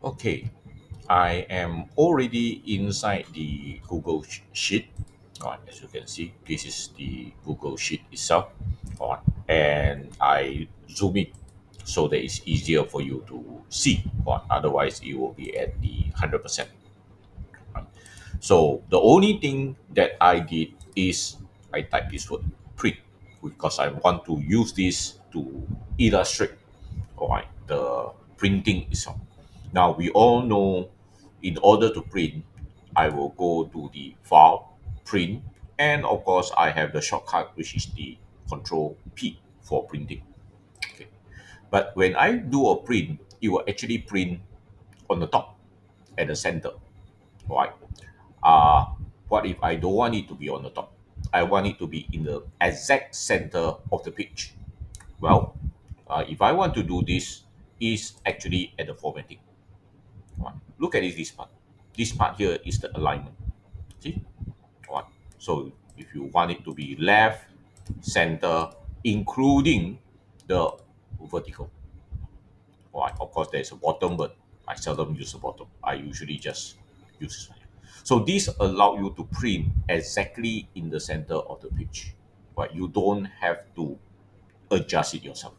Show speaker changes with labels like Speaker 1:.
Speaker 1: Okay, I am already inside the Google Sheet. All right, as you can see, this is the Google Sheet itself. All right, and I zoom in so that it's easier for you to see. All right, otherwise, it will be at the 100%. So the only thing that I did is I typed this word print because I want to use this to illustrate, all right, the printing itself. Now we all know in order to print, I will go to the file, print, and of course I have the shortcut which is the Control P for printing. Okay. But when I do a print, it will actually print on the top at the center. Right. Uh, what if I don't want it to be on the top? I want it to be in the exact center of the page. Well, if I want to do this, is actually at the formatting. Right. Look at this part. This part here is the alignment. See? Right. So if you want it to be left, center, including the vertical. Right. Of course, there's a bottom, but I seldom use the bottom. I usually just use this one. So this allow you to print exactly in the center of the page. Right. You don't have to adjust it yourself.